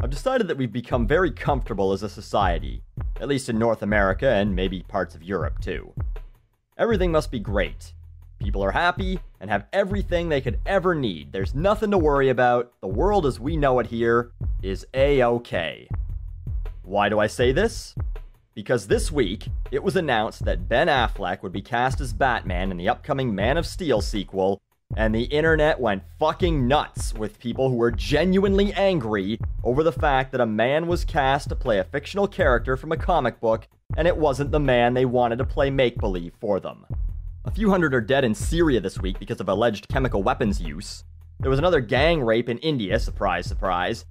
I've decided that we've become very comfortable as a society, at least in North America and maybe parts of Europe too. Everything must be great. People are happy and have everything they could ever need. There's nothing to worry about. The world as we know it here is A-OK. Why do I say this? Because this week, it was announced that Ben Affleck would be cast as Batman in the upcoming Man of Steel sequel, and the internet went fucking nuts with people who were genuinely angry over the fact that a man was cast to play a fictional character from a comic book, and it wasn't the man they wanted to play make-believe for them. A few hundred are dead in Syria this week because of alleged chemical weapons use. There was another gang rape in India, surprise, surprise.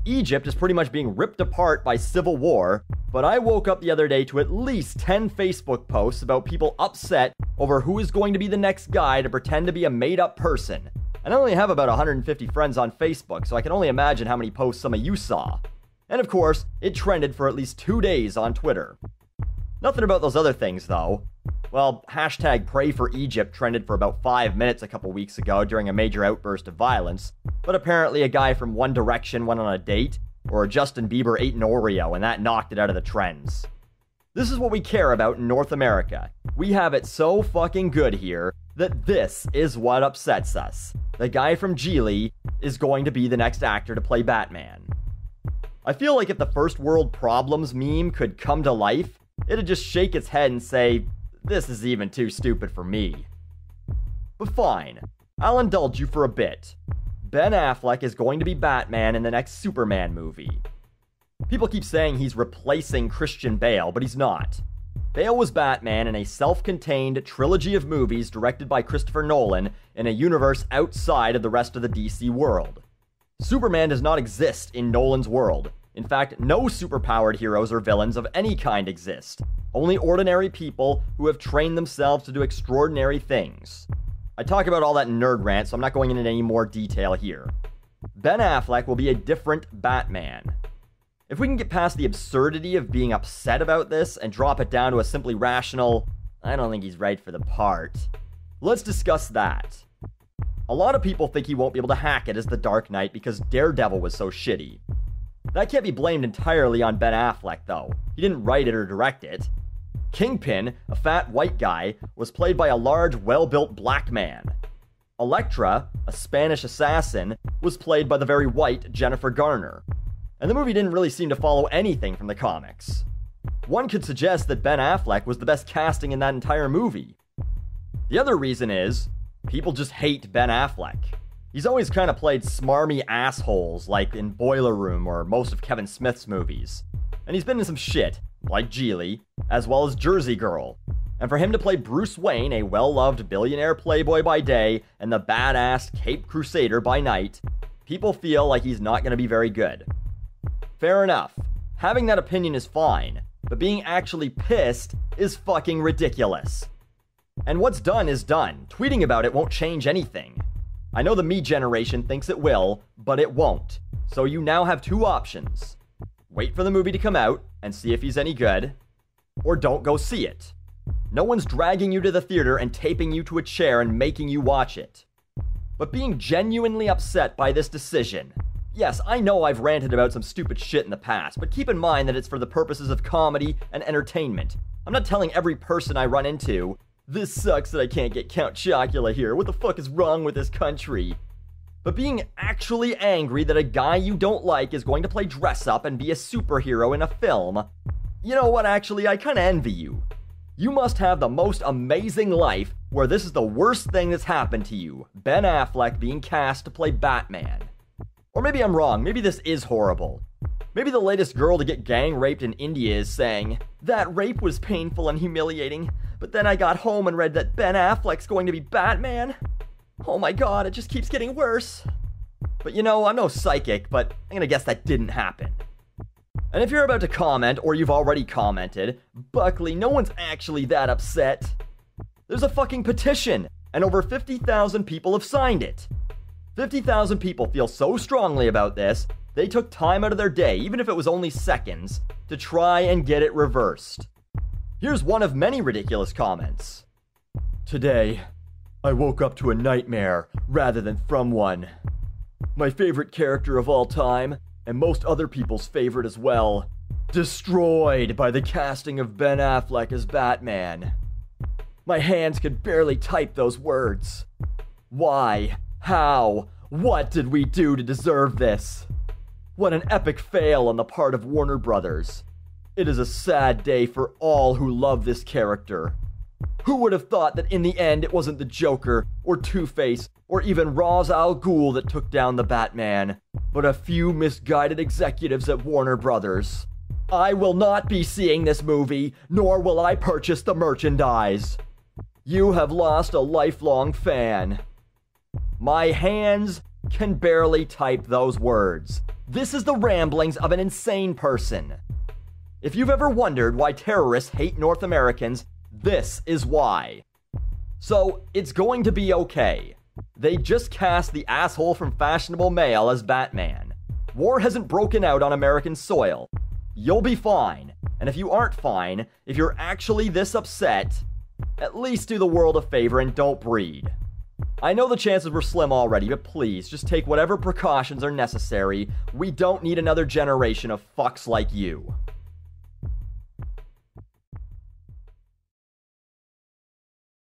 Egypt is pretty much being ripped apart by civil war, but I woke up the other day to at least 10 Facebook posts about people upset over who is going to be the next guy to pretend to be a made-up person. And I only have about 150 friends on Facebook, so I can only imagine how many posts some of you saw. And of course, it trended for at least 2 days on Twitter. Nothing about those other things, though. Well, hashtag Pray for Egypt trended for about 5 minutes a couple weeks ago during a major outburst of violence, but apparently a guy from One Direction went on a date, or Justin Bieber ate an Oreo, and that knocked it out of the trends. This is what we care about in North America. We have it so fucking good here that this is what upsets us. The guy from Geely is going to be the next actor to play Batman. I feel like if the First World Problems meme could come to life, it'd just shake its head and say, "This is even too stupid for me." But fine, I'll indulge you for a bit. Ben Affleck is going to be Batman in the next Superman movie. People keep saying he's replacing Christian Bale, but he's not. Bale was Batman in a self-contained trilogy of movies directed by Christopher Nolan in a universe outside of the rest of the DC world. Superman does not exist in Nolan's world. In fact, no superpowered heroes or villains of any kind exist. Only ordinary people who have trained themselves to do extraordinary things. I talk about all that in Nerd Rant, so I'm not going into any more detail here. Ben Affleck will be a different Batman. If we can get past the absurdity of being upset about this and drop it down to a simply rational, "I don't think he's right for the part," let's discuss that. A lot of people think he won't be able to hack it as the Dark Knight because Daredevil was so shitty. That can't be blamed entirely on Ben Affleck, though. He didn't write it or direct it. Kingpin, a fat white guy, was played by a large, well-built black man. Elektra, a Spanish assassin, was played by the very white Jennifer Garner. And the movie didn't really seem to follow anything from the comics. One could suggest that Ben Affleck was the best casting in that entire movie. The other reason is, people just hate Ben Affleck. He's always kind of played smarmy assholes, like in Boiler Room or most of Kevin Smith's movies. And he's been in some shit, like Geely, as well as Jersey Girl. And for him to play Bruce Wayne, a well-loved billionaire playboy by day, and the badass Cape Crusader by night, people feel like he's not going to be very good. Fair enough. Having that opinion is fine, but being actually pissed is fucking ridiculous. And what's done is done. Tweeting about it won't change anything. I know the me generation thinks it will, but it won't. So you now have two options. Wait for the movie to come out and see if he's any good, or don't go see it. No one's dragging you to the theater and taping you to a chair and making you watch it. But being genuinely upset by this decision. Yes, I know I've ranted about some stupid shit in the past, but keep in mind that it's for the purposes of comedy and entertainment. I'm not telling every person I run into, "This sucks that I can't get Count Chocula here. What the fuck is wrong with this country?" But being actually angry that a guy you don't like is going to play dress-up and be a superhero in a film. You know what, actually, I kinda envy you. You must have the most amazing life where this is the worst thing that's happened to you. Ben Affleck being cast to play Batman. Or maybe I'm wrong, maybe this is horrible. Maybe the latest girl to get gang raped in India is saying, "That rape was painful and humiliating, but then I got home and read that Ben Affleck's going to be Batman. Oh my god, it just keeps getting worse." But you know, I'm no psychic, but I'm gonna guess that didn't happen. And if you're about to comment, or you've already commented, Buckley, no one's actually that upset. There's a fucking petition, and over 50,000 people have signed it. 50,000 people feel so strongly about this, they took time out of their day, even if it was only seconds, to try and get it reversed. Here's one of many ridiculous comments. "Today, I woke up to a nightmare rather than from one. My favorite character of all time, and most other people's favorite as well, destroyed by the casting of Ben Affleck as Batman. My hands could barely type those words. Why? How? What did we do to deserve this? What an epic fail on the part of Warner Brothers. It is a sad day for all who love this character. Who would have thought that in the end it wasn't the Joker, or Two-Face, or even Ra's al Ghul that took down the Batman, but a few misguided executives at Warner Brothers? I will not be seeing this movie, nor will I purchase the merchandise. You have lost a lifelong fan. My hands can barely type those words. This is the ramblings of an insane person. If you've ever wondered why terrorists hate North Americans, this is why. So, it's going to be okay. They just cast the asshole from Fashionable Mail as Batman. War hasn't broken out on American soil. You'll be fine. And if you aren't fine, if you're actually this upset, at least do the world a favor and don't breed. I know the chances were slim already, but please, just take whatever precautions are necessary. We don't need another generation of fucks like you.